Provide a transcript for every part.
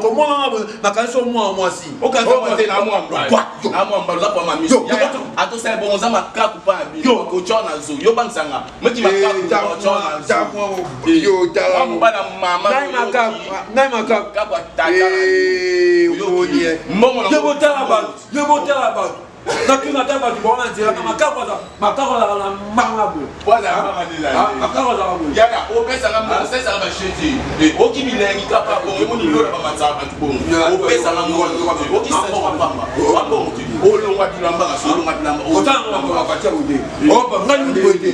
comment ma canson moi si aucun côté na moi na moi mbalo pa mami ato sai bon za maka ku pa bi ko chona zo yo bang sanga maki maka ku chona yo ta mbala mama nai maka ka kwa tata yo nie momo na yo botala ba nakuna taba kibona nzira na makako la mangabu wala mama makako la mangabu yala o pesa ngam sesa ba sheti o ki bilengi kapa ko mo ni lola ba matsa ba tubongo o pesa ngam o ki sa ko pamba wa ko o lo ngwa dilamba ga so lo ngwa dilamba o tanga ngwa ba cha ude o ba ngani bote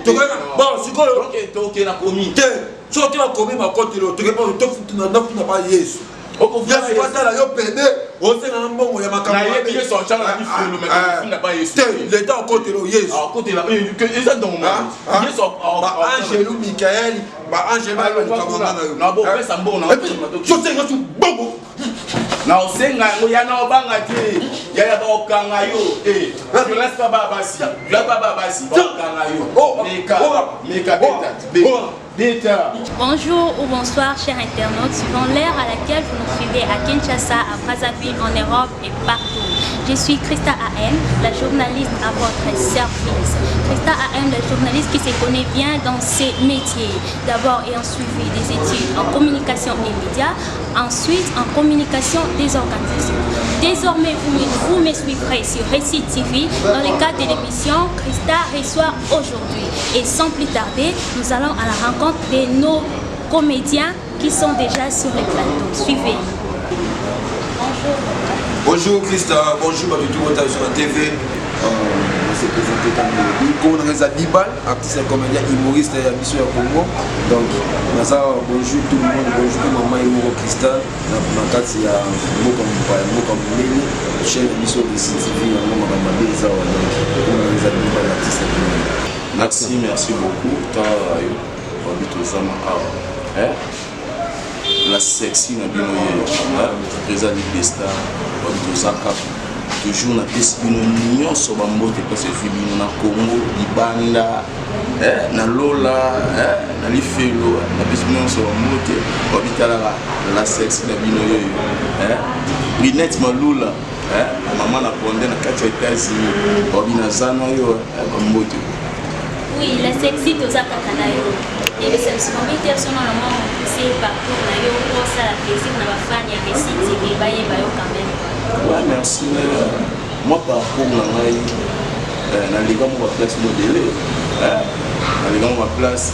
to kana ba sikoyo okay to ke na komi te so ke na komi ma kotilo to ke ba to futu na ba Yesu oko vya swatala yo pede o senga mbongo ya makambo na yebi Yesu achana ni fulu mais na ba Yesu l'état côté lo Yesu côté là que ça donc Yesu ba angelu Michael ba angelu ba kamanga na bo pesa mbongo na so senga tu bongo na osenga ngo ya na obanga te ya ba okanga yo je laisse pas babasi ya ba babasi okanga yo meka beta. Bonjour ou bonsoir chers internautes, suivant l'ère à laquelle vous nous suivez à Kinshasa, à Brazzaville, en Europe et partout. Je suis Christa AM, la journaliste à votre service. Christa AM, la journaliste qui se connaît bien dans ses métiers. D'abord ayant suivi des études en communication et médias, ensuite en communication des organisations. Désormais, vous me suivrez sur Récit TV dans le cadre de l'émission Christa reçoit aujourd'hui. Et sans plus tarder, nous allons à la rencontre de nos comédiens qui sont déjà sur le plateau. Suivez. Bonjour. Bonjour Christa, bonjour Babitou Wata sur la TV. On s'est présenté comme Reza Dibal, artiste et comédien humoriste et habitué au Congo. Donc, bonjour tout le monde, bonjour maman Imoro Christa. Il y a un mot comme Mélanie, chaîne émission de CTV, un mot comme Reza Dibal, artiste et comédien. Merci beaucoup. La sexy na bino Reza Dibal toujours na pesi bino nyonso bambote parce que bino na Congo libanda na lola na lifelo na pesi bino nyonso bambote babitala la sexy na bino yoyo Brinette Malula maman na ponde na kati ya États-Unis babina zana yo bambote. Oui, la sexy toza kakana yo. Et c'est souvent bien son nom c'est partout na yo pour ça la plaisir na ba fan ya Récit TV baye bayo quand même. Ouais, merci. Moi, par rapport à la place modélée, la place,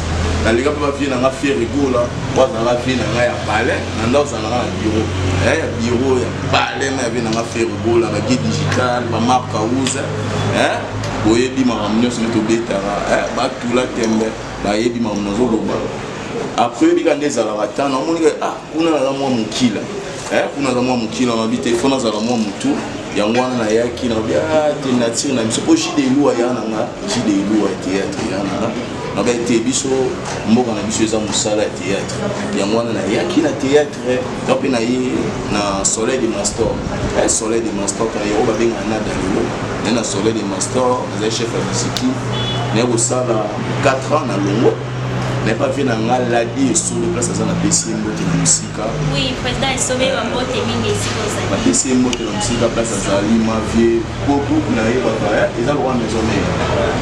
la Liga va venir dans faire rigolo, moi dans la vie dans la palais, dans un bureau, bureau, palais, mais venir dans faire rigolo, la guide digitale, ma marque à rouge, vous voyez, ma ramener sur le bêta, tout la tembe, bah y est ma nozo après il y a des alarats, on dit on a la moi mon kilo. Kuna za mwa mukila mabite fona za mwa mutu ya ngwana na yaki na bia te nature na biso po shide luwa ya nanga shide luwa théâtre ya nanga na ba te biso mboka na biso za musala ya théâtre ya ngwana na yaki na théâtre donc na yi na Soleil de Mastor Soleil de Mastor ka yo ba benga na dalilo na Soleil de Mastor za chef de musique na ko sala 4 ans na longo. N'est pas vu dans la vie sur le place à la PC Mbote na musika. Oui, président est sauvé en Mbote mingi ici comme ça. La PC Mbote na musika place à Lima vie beaucoup na yeba ba ils ont droit maison mais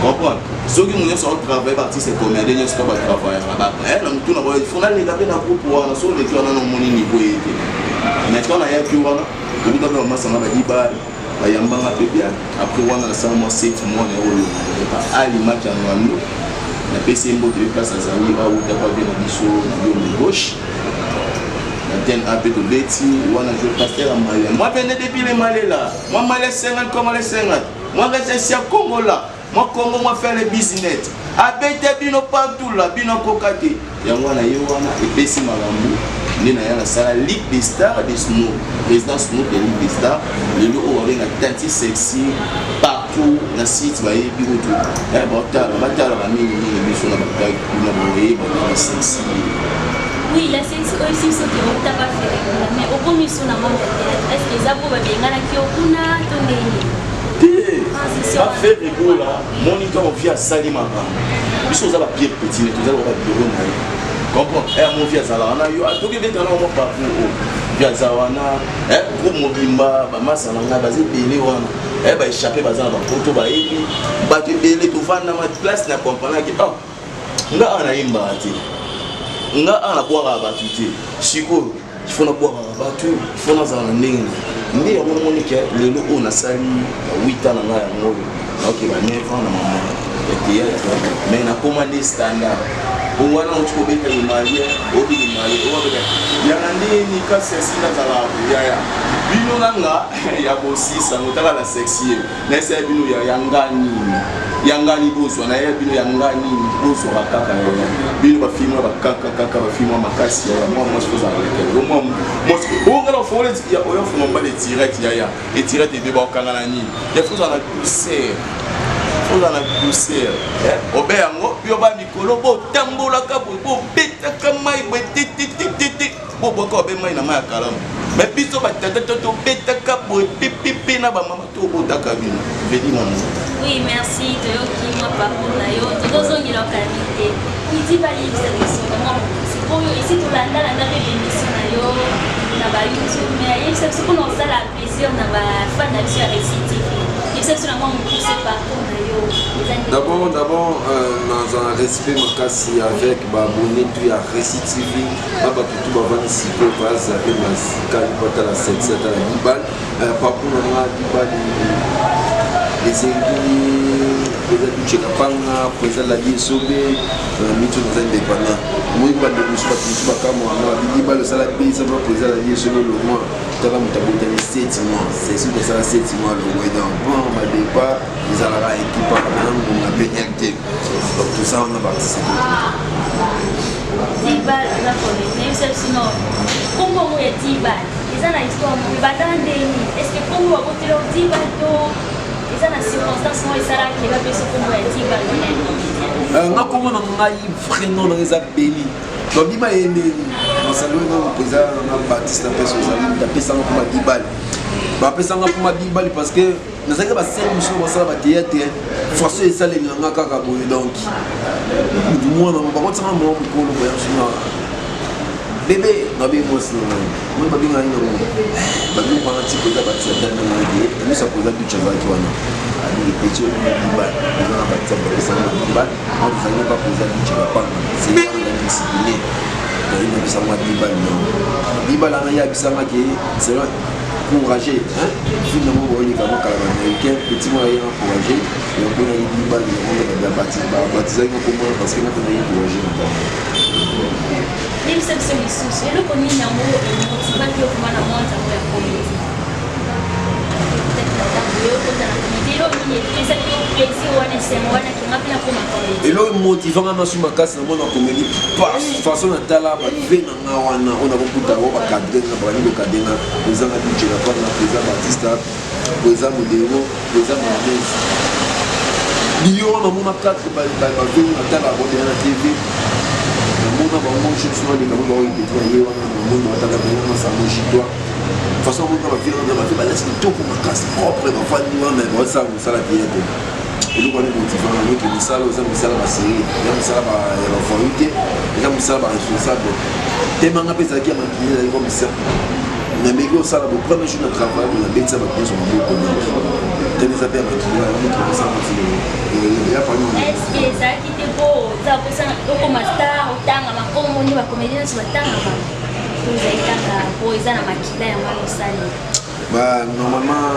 comprendre. Ceux qui nous sont travailler partie c'est comédien ils sont pas travailler là-bas. Là tout na il faut na les gaber na groupe wana so les gens na moni niveau yete. Maintenant na ya ki wana on doit vraiment ça na ba diba ba yamba ma pebia après wana na 100 mois 7 mois na olo. Ali match en Rwanda. La PC Mbote de place à Zali, où tu as pas bien biso de gauche. La tienne un peu de Betty, ou on a joué pasteur à Malais. Moi, venez depuis les Malais là. Moi, Malais 50 comme les 50. Moi, je suis à Congo là. Moi, Congo, moi, faire les business. Avec des bino partout là, bino kokate. Yangwana, Yowana, et PC Malamou. Nous avons la Ligue des Stars de Snow. Président Snow de Ligue des Stars. Le lot où on a tanti sexy partout dans le site. Vous voyez, bureau tout. Oui, la sexy aussi, ce que vous n'avez pas fait. Mais au premier sur la monde de théâtre, est-ce que ça vous va bien à qui on a tourné? Pas faire rigolo là. Mon idée, on vient à Salimaba. Ils sont à la pierre petite, mais tous à la bureau. comprends mon vie azala yo atoki beta na mo pa pour via zawana groupe mobimba ba masala nga bazi belé wana ba échapper bazana ba poto ba yebi ba te belé to vanda ma place na comprendre que nga ana imba ati nga ana boire ba tuti siko il faut na boire ba tu il faut na zana ndenge ndi ya monique lelo on a sali 8 ans na nga ngoyo OK ba 9 ans na maman et mais na commandé standard wana uchikobeta imalia obi imalia obi yanande ni ka sexy na zala ya bino nanga ya bosisa ngotaka la sexy na esa bino ya yangani boso na ya bino yangani boso bakaka bino ba filma bakaka ba filma makasi ya moi moi je faisais moi ngala fole ya oyo fuma mbale direct ya et direct de ba kanga na ni ya fuza na pousser on a poussé obeyango yo ba mikolo bo tambola ka bo beta kamai bo titi bo boko be mai na mai kalamu mais biso ba tata to beta ka bo pipi na ba mama to bo takabina vedi mon. Oui, merci de qui moi parcours na yo to dozongi la qualité qui dit ba livre sélection c'est pour yo ici to landa l'émission na yo na ba YouTube mais il c'est ce qu'on a la plaisir na ba fan na sur récitif. D'abord, dans un respect makasi avec abonné puis à Récit TV, tout va ici pour passer avec la calipata la 7 à la Dibal, par contre on a Dibal les églises, les Tchekapanga, président la vie sauvé, mitu nous indépendants. Moi je vais nous faire tout ça comme moi, Dibal le salaire pays ça va président la vie sauvé le mois. Tala mutabuta ni 7 mois, c'est sûr que ça 7 mois le mois donc bon ma départ ils allaient à équipe maintenant on a pénalité donc tout ça on a participé. Dibal on a connu même sinon comment on est Dibal ils ont la histoire mais batande est-ce que comment on va Dibal to ils ont la circonstance moi ça là qui va passer comment est Dibal nga comment on a vraiment dans les abélis donc bima yende masalo na président na Baptiste na pesa na kuma Dibal ba pesa na kuma Dibal parce que na zaka ba scène mission ba sala ba théâtre façon ça les nga kaka boye donc moi na ba kotsa mo ko lo ba yashina bébé na be mo sino mo ba binga ino ba bi kwa nti ko da ba tsata na mo de ni sa ko da du chava ki wana ali pecho Dibal na ba tsata ba pesa na Dibal on vous allez pas poser du chava pas c'est discipliné il y a bisa moi Dibal non Dibal na ya bisa ma ke c'est vrai encourager hein finalement on est comme américain petit moi est encourager et on peut aller Dibal on va baptiser comment parce que on est encourager même cette solution c'est le connu n'amo et motivé que comment na moi ça va communauté et là motivant à sur ma casse dans mon comédie par façon natala ba vena ngawana on a beaucoup d'abo ba cadre na ba ni cadre na président a dit la part na président Baptiste président Modero président Martinez Dio na mon quatre ba vena natala ba na TV na mon ba mon je suis allé dans le détaillé on mon natala ba na sa mo chitois façon on va faire on va faire laisser tout pour ma casse propre ma famille mais bon ça la bien et nous on est motivant nous que ça aux amis ça la série nous ça va la volonté et nous ça va responsable tellement on peut ça qui a manqué comme ça mais mégo ça la premier jour de travail on a bien ça va bien sur mon beaucoup tenez ça bien manqué là on trouve ça et il y a pas nous est-ce que ça qui te beau ça peut ça comme star ou tanga ma comme on va comédien sur tanga vous avez tanga pour ça na makila ya mwana sali bah normalement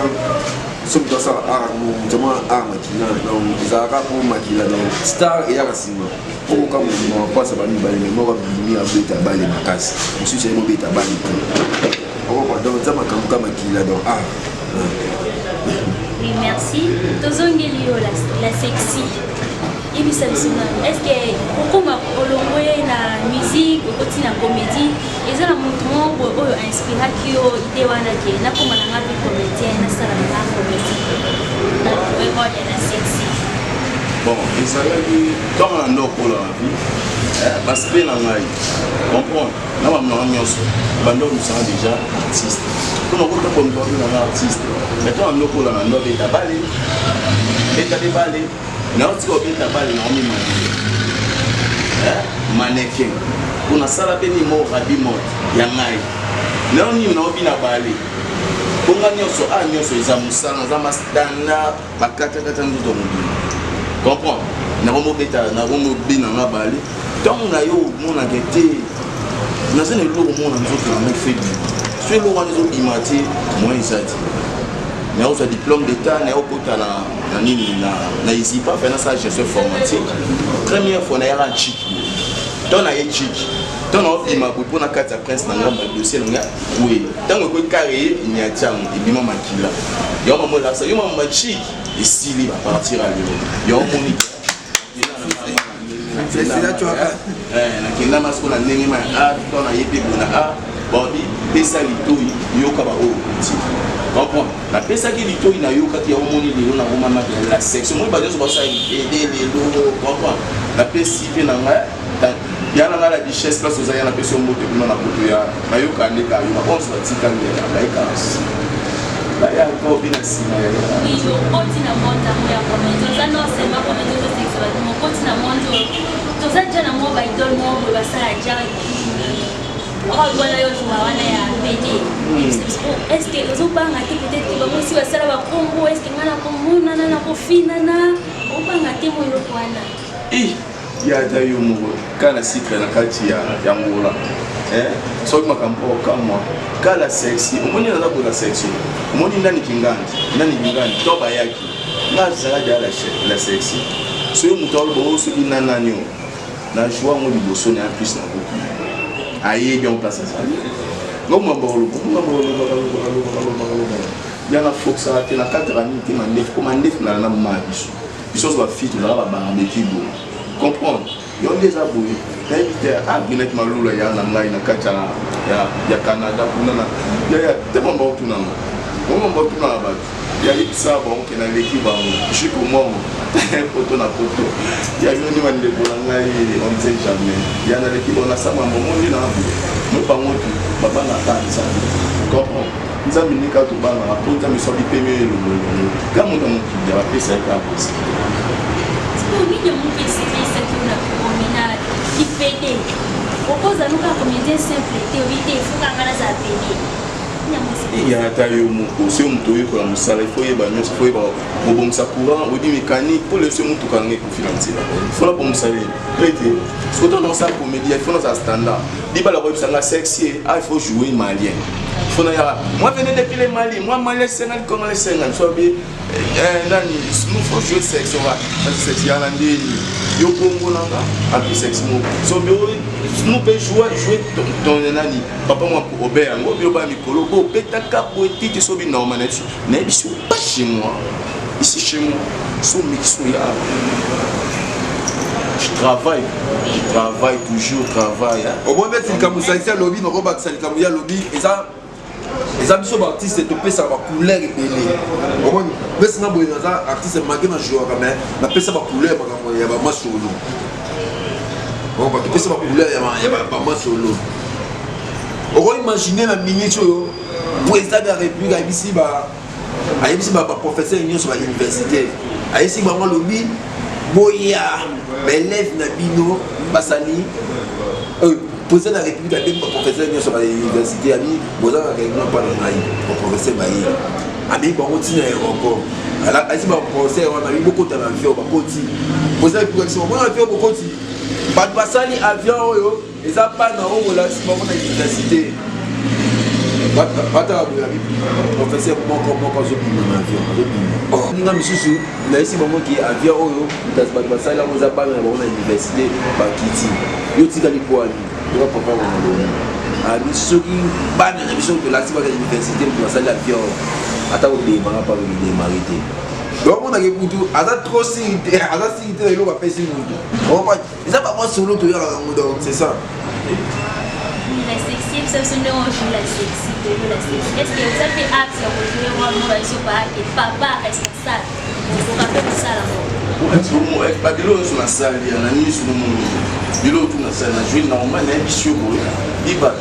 soki tosala art notamment art makila donc ezalaka mpo makila donc star eyaka nsima okoka motima apasa bamibale me moko bimi abeta bale makasi mosusu ayi mobeta bale te okoka donc eza makambo ka makila donc art. Oui, merci. Tozongeli yo la sexy. Est-ce que pourquoi on la musique, on la comédie, et ça la montrement pour inspirer qui idée wana qui na comme na ngapi comédien na sala na comédie. Na vraiment la sexy. Bon, et ça dit dans la ndoko la vie, parce que na ngai comprendre. Na ba mna nyonso, bando nous sommes déjà artistes. Comme on peut comme un artiste. Mais toi ndoko la ndoko eta balé. Eta de balé. Na oti obeta bale na omi mali mannequin pour na sala pe ni mo rabi mo ya ngai na ni na obi na bale bonga nyonso nyonso eza musala za mastana bakata kata nduto mobili comprends na romo beta na romo bina na bale donc na yo mona kete na zene lo mona nzoto na mec fait sur le wana zo imati moi izati na oza diplôme d'état na okota na nini na isipa fait na sa gestion informatique première fois na ya chiki donc na ye chiki donc na ima pour na carte prince na ngamba dossier na oui tango ko carré nyatiam ibima makila yo mama la sa yo mama chiki isili va partir à l'eau yo moni c'est là tu vois na kinga masko na ndenge ma donc na yepe bona bodi pesa litoi yoka ba o comprends la pesa qui litoi na yoka ti omoni lelo na mama la section moi ba zo ba sa aider les logo comprends la pesa pe na nga ya na la richesse place aux ayana pesa moto kuna na poto ya na yoka ndeka yo ba onse ba tika ndela ba ikas ba ya ko bina sima ya oui yo continue monta mo ya comment ça non c'est pas comment ça c'est ça mo continue monta to ça déjà na mo ba idol mo ba sa ja voilà yo wana ya PD est-ce que vous banga peut-être que vous aussi va sala ba kombo est-ce que ngana kombo na kofina na obanga te mo yo kwana ya dayo mo kana sikra na kati ya ngola so makampo kama kala sexy umoni na la sexy umoni ndani kingandi to ba yaki na zara ya la sexy so yo mutalo bo so inananyo na joie mo liboso na plus na ko aye bien place ça ngoma bolo yana foxa te na 4 années te mandef commandef na na mabiso biso ba fit na ba barbecue comprendre yo déjà boye invité à binet malula ya na ngai na kacha ya Canada kuna na ya te bomba tuna ba ya ipsa ba on kena l'équipe ba chiko mo poto na poto ya yoni mande bola ngai on sait jamais ya na l'équipe on a ça mambo mondi na mo pa moto baba na tanza comprends nzambi nika to bana aponza mi so di peme lo gamu na mo ki ya pesa ka bosi oui de mon PC c'est que la promenade qui PD propose à nous la comédie simple théorie il faut qu'on a ça PD il y a tayo mo c'est un toyo ko la musala il faut y ba nyos faut y ba mo bom sa courant ou di mécanique pour le seul mutu kange ko financer faut la bom sa prêter so to dans sa comédie il faut dans sa standard di ba la ko bisa nga sexy il faut jouer malien faut na ya moi venez depuis les Mali moi malais 50 congolais 50 so bien nani nous faut jouer sexe on va ça c'est ya landi yo bongo nanga a plus sexe mo so bien nous peut jouer ton nani papa moi pour Robert ngo bio ba mikolo bo petaka bo etiti so bien normal na biso pas chez moi ici chez moi so mixo ya je travaille toujours au moins mettre le kamusaïtia lobby no roba ça le kamuya lobby et ça les ambitions d'artistes te pèsent à ma couleur et belé. Au moins, mais c'est un bon artiste malgré ma joie quand même, la pèse à ma couleur il y a pas solo. Bon, parce que pèse à ma couleur il y a pas moi solo. On va imaginer la minute président de la République ici professeur union sur l'université. Ici maman lobby boya élève nabino basali président de la République a dit professeur sur l'université a dit boza règlement pas le professeur bayi ami bon continue encore alors ici professeur on a eu beaucoup d'avions ba koti président de la République on a fait beaucoup koti ba basali avion oyo eza pas na o la si bon na université bata professeur moko zo bima avion ninga misusu na ici bon qui avion oyo basali on za pas na bon na université ba kiti yo tika lipoali on va pas à bisoki bana na biso de la université pour ça l'avion ata o démarrer pas le démarrer donc on a que pour tout ada trop sécurité le va passer nous on va ça pas moi solo to yara donc c'est ça la sexy ça se ne on joue la sexy est-ce que vous avez accès à jouer moi moi je pas que papa responsable on va faire ça là pas de l'eau sur la salle il y a un ami sur le monde de l'eau tout na salle na jouer normal na bisio boy iba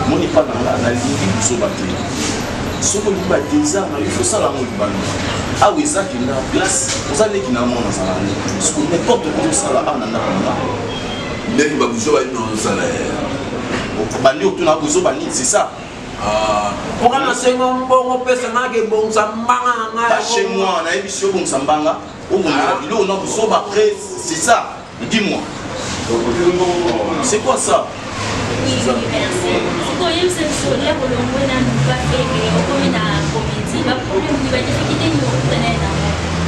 moni pas dans la ligue so baté so ko liba déjà il faut ça la mo liba ah oui ça qui na place vous allez qui na mo na ça n'importe quoi ça là na ndenge babuzo bali na salaire bandi otuna buzo bani c'est ça pourquoi na sengo mbongo pesa na ke bongsa mbanga nga chez moi na émission bongsa mbanga au moment il on a buzo ba après c'est ça dis-moi c'est quoi ça oui merci c'est quoi il se soler pour le moins na pas fait au comme na comédie va problème ni va difficulté ni au tenir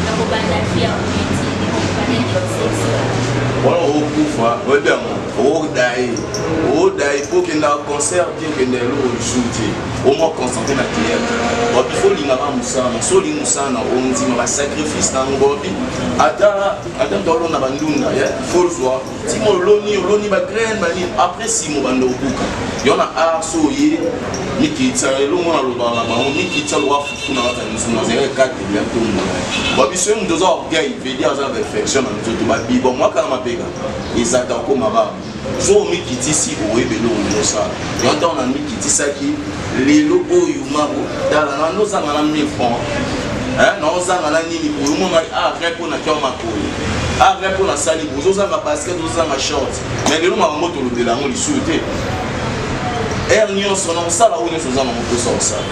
na ko banda fia comédie ni ko banda de voilà au pouvoir ouais bien au dai pour qu'il y ait un concert bien que ne l'eau shooter au moins concentrer la théâtre il faut l'ingaba musana soli musana on dit ma sacrifice na ngobi ata dans l'on a bandunda il faut le voir si mon loni ba graine ba ni après si mon bando buka yona a soye mikitsa lo mona lo ba ba mikitsa lo afu na wata musuna zere 4 bien tout le monde ba biso mu doza orgueil veut dire ça perfection na nzoto ba bibo moi kana mapeka ezata ko maba zo mikiti si oyebelo onosa yonta on a mikiti saki lelo oyo mabo dala na nozanga na 1000 francs na ozanga na nini pour mo na après pour na kwa makolo après pour na sali pour ozanga basket ozanga short mais lelo ma moto lo de la mo li souté nyonso na osala oyo nyonso oza na mokosa osala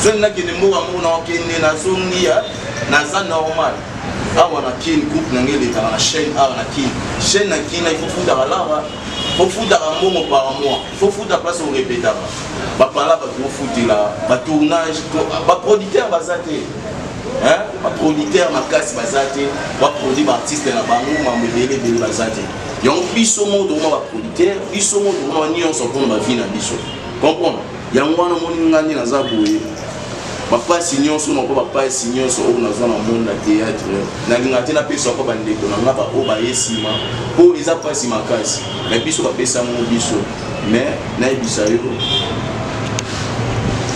so nakende mboka moko na okende nazongia naza normal awa na kini coupe na nge elekaka na chaîne awa na kini chaîne na kini il faut futaka lara faut futaka mbongo par mois il faut futa place orepetaka bapala bato ofutela batournage baproducteur baza te baproducteur makasi baza te baproduit baartiste na bango mambo ebele baza te yango biso moto oma baproducteur biso moto oma nyonso mpona bavi na biso comprendre yango wana moni ngani naza boye bapasi nyonso na mpo bapasi nyonso oyo nazwa na monde na théâtre nalinga te napesa mpo bandeko na nga oyo baye nsima mpo eza mpasi makasi me biso bapesango biso mais nayebisa yo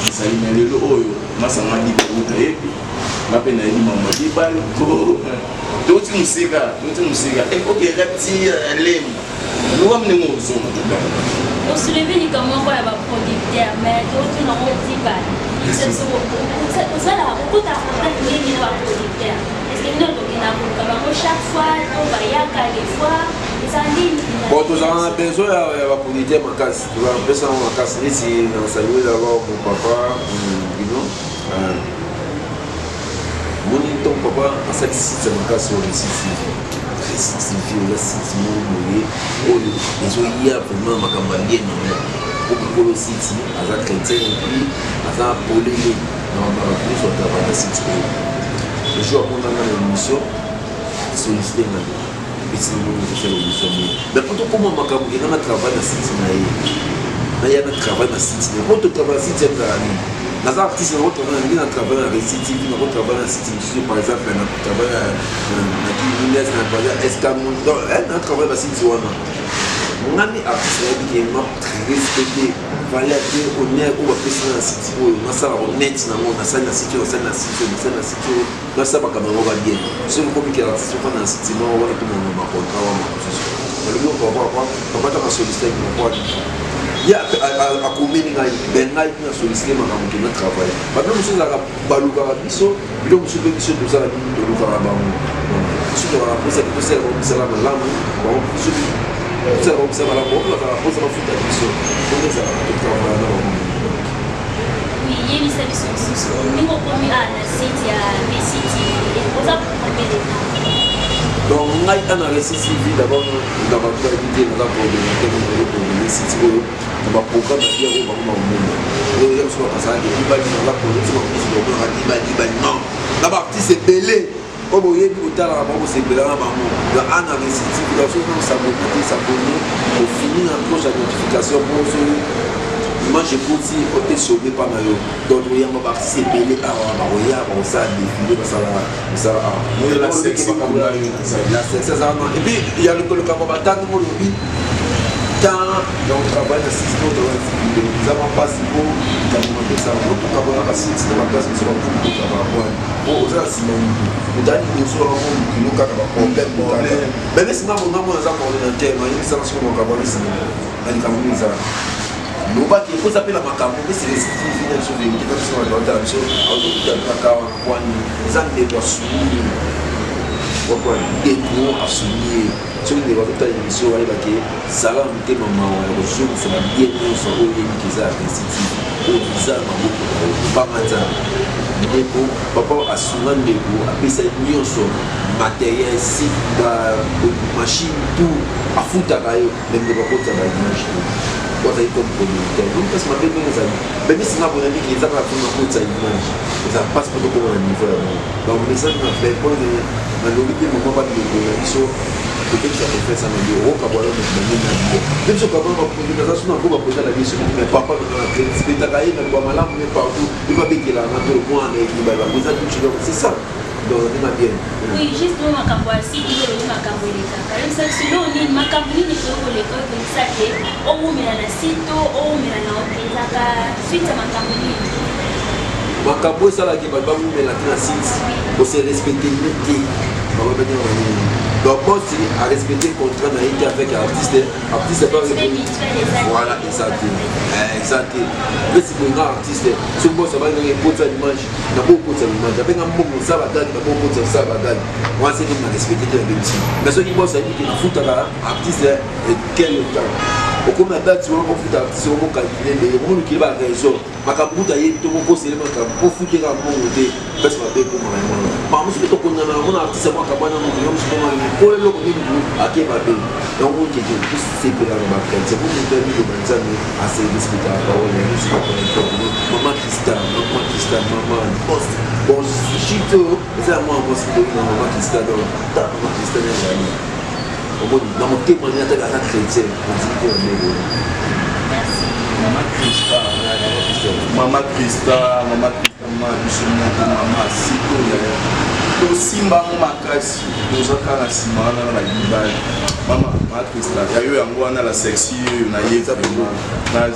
ezali na lelo oyo masanga libaruta yebi mape nayebi mama libali toti musika ok repti lemu luwa mnengo ozonga on se levait ni comment quoi va producteur mais d'autres n'ont pas dit c'est ça là beaucoup d'argent ni va producteur est-ce que nous donc na pour chaque fois on va y aller des fois ça dit bon tous on a besoin de producteur makasi tu vas besoin de makasi ici dans saluer d'abord mon papa Bino mon ton papa à cette site makasi au ici la site moye oyo ezoya vraiment makambo ya bien nango okokolo site aza chrétien epuis aza polele na bamabapuso atravana site oyo le jour amonanga na émission sollicité ngani epesi nango kosala émission mais po tokoma makambo kenga na travail na site na ye naya na travail na site na ye po totravail na site yangala nini naza artiste na kotravail na ngi na travail na Récit TV na kotravail na site mosusu par exemple na travail na Kimunez na travail escamon na travail na site wana ngani artiste nayebi ke ma respecté valeur te honneur oyo bapesi na site oyo nasala honnête nango nasali na site oyo nasali na site oyo nasali na site oyo nasala makambo yango babien soki okomikela artiste ofana na site moko wana to mona bacontra wana mosusu nalobi opapataka sollicité mokwani ye akomeli ngai ben ngai mpona sollicité makambo kena travail babilo mosusu ezalaka balukaka biso bilo mosusu mpe biso tozala bino tolukaka bango biso tokaka mposaki tosala komisala malamu bango biso tosala komisala malamu bango bazala mposa bafuta biso bongo ezalaka totravailla na bango oui yebisa biso mosusu ndenge okomi na site ya Récit TV oza combien de temps donc ngai ana Récit TV d'abord na bato bayebi te naza coordinateur na site oyo na baprogramme na bia oyo bango bamona oyo ya mosu bakazalaki libali naza coordinateur bakosi babaka libali non na baartiste ebele oyo boyebi kotalaka bango kosepelaka bango donc ana Récit TV soki osabone te sabone ofini na cloche ya notification mposo moi je kuti ote sauvé par na yo donc il y a ma partie belé awa baroya barosa défilé basala la sexe ça et puis il y a le kabo batang mo lobi tant donc travail de système de nous avons pas si beau comme on dit ça notre kabo na site de la place sur le coup de travail pour ça si nous dani nous sur le coup de problème mais si moi on a coordinateur mais ça sur mon kabo ici ali kamo ça lobaki ekoza mpe na makambo mpe selestifina biso vérité biso na baota na biso aozokutaka kwani eza ndeko asuli pourquoi déco à souligner sur les voitures de l'émission ça va me dire maman je vous fais bien sur au lieu qui ça au bizarre pas matin déco papa a souvent déco après ça million sur matériel si machine tout à foutre à même de pas ça va machine quoi ça comme producteur donc parce que ma belle mes amis même si ma bonne amie qui les a pas fait ma faute ça image ça passe pas trop au niveau là donc le message m'a fait pour le malheureusement moment pas de l'émission peut-être que ça peut faire ça mais le haut cabalo de même si cabalo va poser dans ça on va poser la question mais papa dans la spectacle mais quoi malade mais partout il va piquer là dans le coin et il va poser tout c'est ça. Donc, oui, juste pour ma si tu veux ma campagne, ça sinon on est ma campagne de pour l'école comme ça que au moins la site au moins la suite à ma campagne. Ma campagne ça là qui va vous mettre la site pour se respecter le métier. Donc moi aussi à respecter le contrat avec l'artiste pas voilà exactement mais si vous grand artiste si vous ça va gagner pour ça l'image na beaucoup ça l'image avec un bon ça va donner na beaucoup ça va donner moi c'est de respecter le métier mais ce qui bosse ça dit que foot artiste et quel temps au comme la date sur le foot artiste on va calculer mais on qui va raison makabuta yeto ko sele makabu foot ka bon côté parce que pour moi par exemple to kona na on artiste moi kabana mo yo mo ko le ko ni ake ba be donc on dit que c'est pour la marque c'est pour nous donner le banzani à ces discutants par on est ici pour maman Christa maman post bon chito c'est moi post de maman Christa donc maman Christa au moins dans mon témoignage à la chrétienne on dit que merci Maman Christa, maman Sito, Simba Makasi, Tozaka Simana, la Bible, maman Christa, il y a eu un mois dans la section, on a eu vraiment. La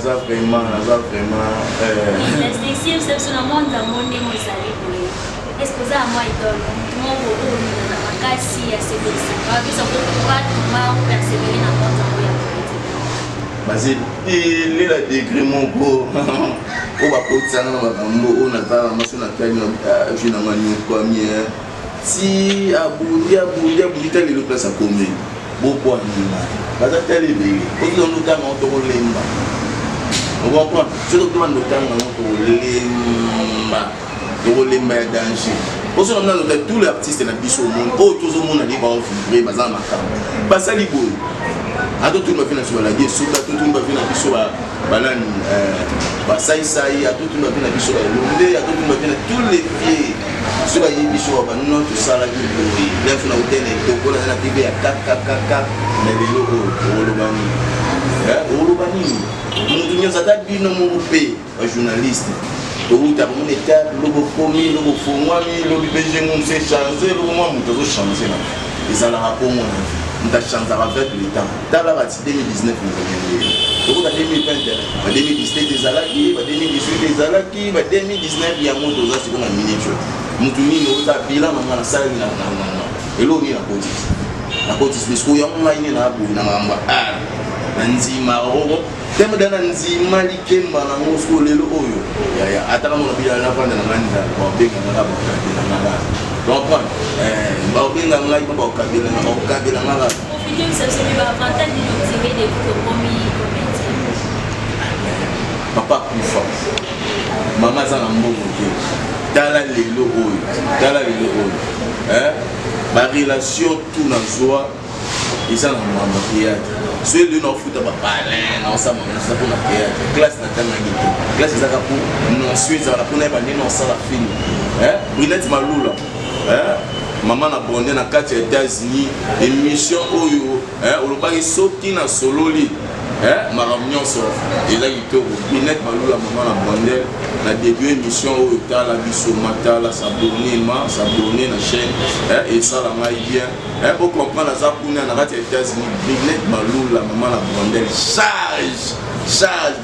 section, c'est seulement dans mon nom, est-ce que ça a moi idole, mon Makasi, c'est ça, parce que pourquoi persévérer dans mon temps. Basé il est la degré mon go on va porter na makambo on atala maso na tali na je na manyo kwa mie si abundi tali le place à combien beaucoup andina baza tali be ko do luta na to lemba on comprend je dois demander temps na to lemba ya danger parce que on a tous les artistes na biso monde oh tous au monde ali ba vivre baza makambo basali boy à tout le monde vient sur la guerre, tout le monde vient sur la banane, Saïsaï, à tout le monde vient sur la Londé, à tout le monde vient tous les pieds sur la guerre, sur la banane, tout ça la gueule, l'œuf na hôtel et tout, on a la TV à 4, mais les logos, Olobani, nous nous attaquons bien mon pays, un journaliste. Donc, tu as mon état, le logo commis, le logo formé, le logo PG, on s'est changé, le moment où tu as changé. Et ça l'a rapport mon avis. On a changé avec le temps. Dans la partie 2019, nous avons dit. Donc, en 2020, en 2017, des alaki, en 2018, des alaki, en 2019, il y a un mot de secondes en miniature. Nous avons un bilan dans la salle. Et là, on est la police. La police, parce qu'il y a un moyen de la police. Temo dana nzima likemba na Moscow lelo oyo ya ataka mona bila na fanda na nganda ba benga na ba kabila na ba donc ba benga ngai ba kabila na ba profiter ça c'est le avantage de tirer des compromis papa plus fort maman za na mbongo ke tala lelo oyo ba relation tout na joie ils ont un théâtre. Ceux de nos foot à parler, non ça pour la théâtre. Classe natale classe ça pour non suite ça pour n'aller non ça la film. Brunette Maloula. Maman a bondé na 4 États-Unis émission oyo olobaki soki na sololi maramnyon so et là il to Brunette Maloula maman a bondé na début émission oyo tala biso matala s'abonner na chaîne et ça la maille bien pour comprendre ça pour na kati États-Unis Brunette Maloula maman a bondé charge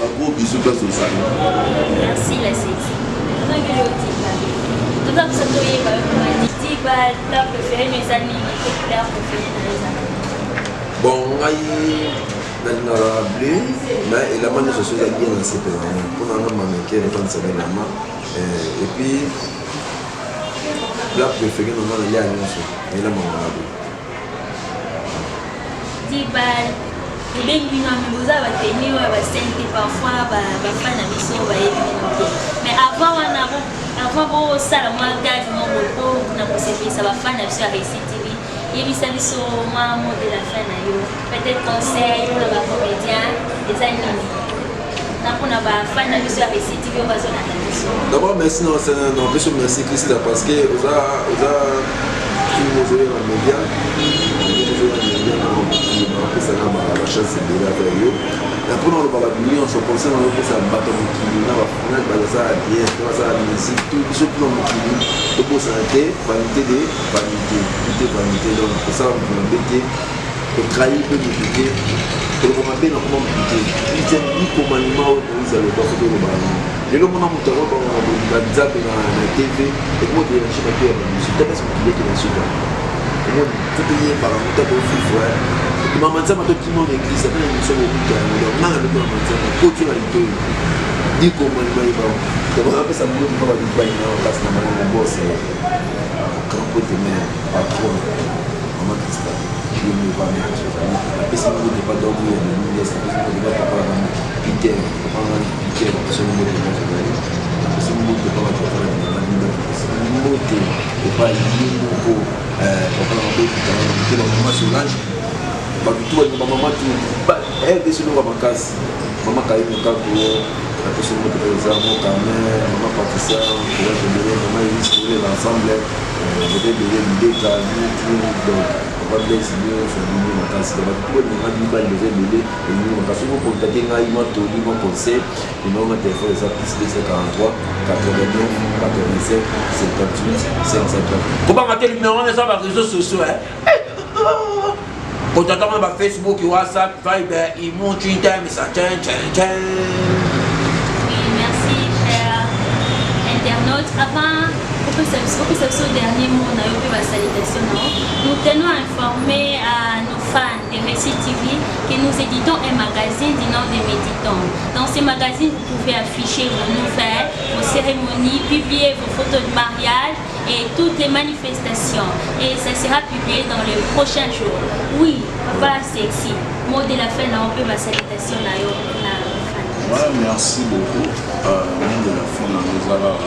ba gros bisous place au salon. Merci la sexy. Tout ça ça doit dit la préférée mes amis la préférée les amis. Bon dans la blé mais la manière sociale est bien dans cette pour la maman qui est dans sa maman et puis Plat préféré dans le lait à l'once. Et là, mon marabout. 10 balles. Et bien, vous avez tenu parfois, mais avant ça, moi, ça va faire la TV. Il y a des sur moi de la fin. Peut-être conseil pour les comédiens, des animés. D'abord, merci, merci Christa, parce que vous avez la média, la chance de la période. Et après, on va on se conseille dans le bateau qui n'a pas ça à bien, ça à musique, tout ce que l'on utilise, le beau santé, vanité de vanité, tout est vanité. Donc, pour ça, on va embêter, pour trahir, peut m'écouter, pour le bien, comment m'écouter. Il tient ni comme animal, ils allaient pas faire le ballon. Et le moment où tu as dit ça dans la TV, et moi, je suis pas musique, tu as pas ce qu'il y a qui est dans ce cas. Comment tout est par un temps de fou, maman ça m'a dit tout le monde église ça fait une émission au bout de maman le maman ça m'a coaché à l'école dit comment il m'a dit bon on appelle ça le pas du bain en place na maman mon boss grand pote mais patron maman Christa je ne pas mettre sur ça après ça ne pas dormir mais ça peut pas papa Peter sur le mot de mon après ça ne peut pas faire la moté et pas il pour papa on peut maman sur l'âge tout est maman tout elle est sur le maman maman quand il me casse la personne qui est là mon caméra maman Patricia maman Iris l'ensemble je vais donner l'idée car nous donc on va bien signer ça nous ma casse tout est maman dit pas les aider et nous on a souvent contacté ngai moi tout lui mon conseil et nous on a téléphone ça plus de 43 89 87 78 550 comment mater le numéro sur les réseaux sociaux quand tu as Facebook, WhatsApp, Viber, ils montent une thème, ça tient. Oui, merci, cher internaute. Avant, pour que ce soit le dernier mot, on a eu la salutation. Nous tenons à informer à nos fans de Récit TV que nous éditons un magazine du nom de Méditons. Dans ce magazine, vous pouvez afficher vos nouvelles, vos cérémonies, publier vos photos de mariage et toutes les manifestations. Et ça sera publié dans les prochains jours. Oui, voilà, sexy. Mot de la fin, on peut ma salutation. Merci beaucoup. Mot de la fin, nous avons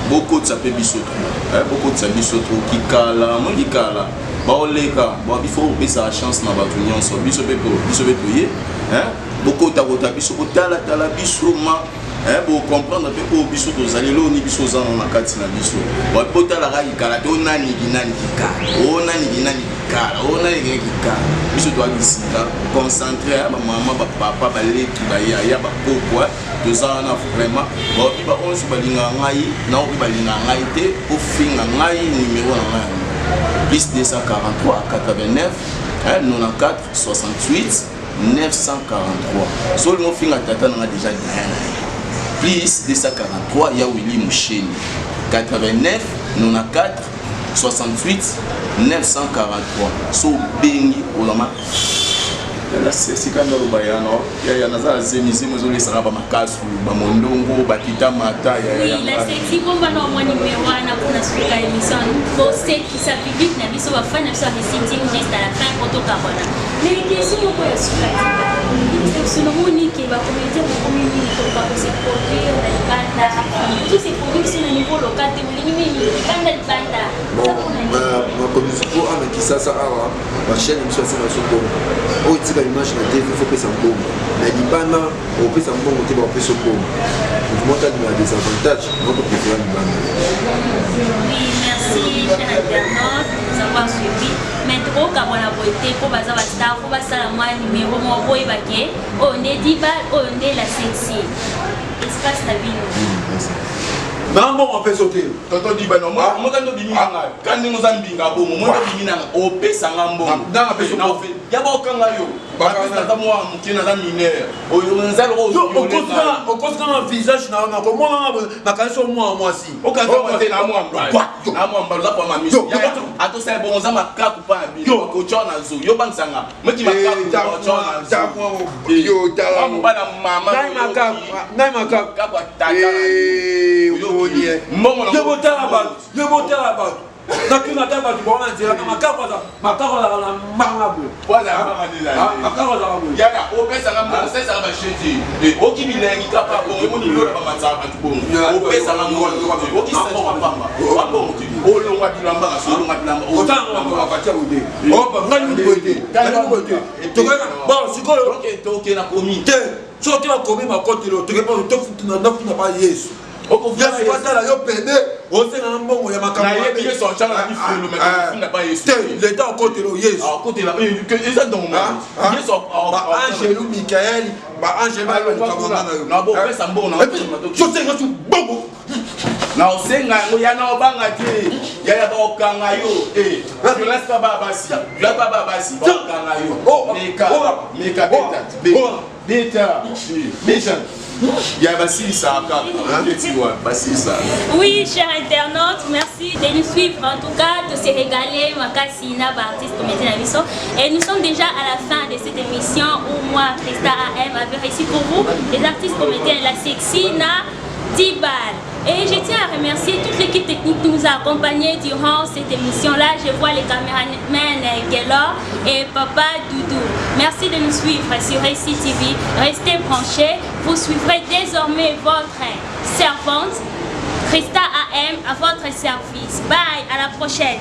beaucoup de sapé bisotrou. Beaucoup de sapé bisotrou qui kala, moi qui kala. Baoleka, il faut que ça chance dans votre union. Bisotrou, beaucoup de tapé bisotrou, tala bisotrou. Pour comprendre un peu au biso aux allées là ni biso dans la carte na biso wa pota la ga ikala to nani ginani kikala o nani ginani kikala o nani ginani kikala biso to agisika concentrer ba maman ba papa ba leki ba ya ba kokwa to za na vraiment ba bi ba onsu ba linga ngai na o bi ba linga ngai te o finga ngai numéro na ngai plus 243 89 94 68 943 seulement finga tata na déjà plus 243, il y a Willy Moucheni. 89, 94, 68, 943. So bengi olama. Là c'est quand on va y a naza zemizi mozole sanga ba makasu ba mondongo ba kitamata ya. Oui, la sexy bomba no mo numéro 1 na kuna suka émission. Pour ceux qui sa public na biso ba fan na biso récit juste à la fin photo carona. Mais les questions ko ya suka. C'est le monique qui va communiquer pour communiquer pour pas se produire dans les bandes. Tous ces produits sont au niveau local de l'unité bande de banda. Bon, ma communication avec qui ça awa, ma chaîne émission c'est sur bon. Oh, tu as image na TV faut que ça bon. Mais les banda au peut ça bon côté au peut se bon. Moi tu as des avantages, votre préféré les banda. Oui, merci cher internaute, ça va suivi. Mais trop comme on a voté pour baza ba star, pour baza la moi numéro mon boy baké. On est 10 balles, on est la sexy. Espace la vie. Non, bon, on peut sauter. Tonton dit, non, moi, quand on dit, quand nous avons dit, moi, on dit, on peut s'engambo. Non, on peut sauter. Il y a beaucoup de gens. Parce que moi, je suis un mineur. Au cause d'un visage, comment moi si. Au cas où tu es à moi, ma mission. À tout ça, bon, on a ma carte ou pas. Yo, coach en azou. Yo, ban sanga. Moi qui m'a carte ou yo, maman. Oui, chers internautes, merci de nous suivre, en tout cas de se régaler, Makassina, artiste, comédien Aviso. Et nous sommes déjà à la fin de cette émission où moi, Christa AM, avait réussi pour vous les artistes comédiens, la Sexina, Dibal. Et je tiens à remercier toute l'équipe technique qui nous a accompagnés durant cette émission-là. Je vois les caméramans Gelor et Papa Doudou. Merci de nous suivre sur Récit TV. Restez branchés. Vous suivrez désormais votre servante, Christa AM, à votre service. Bye, à la prochaine.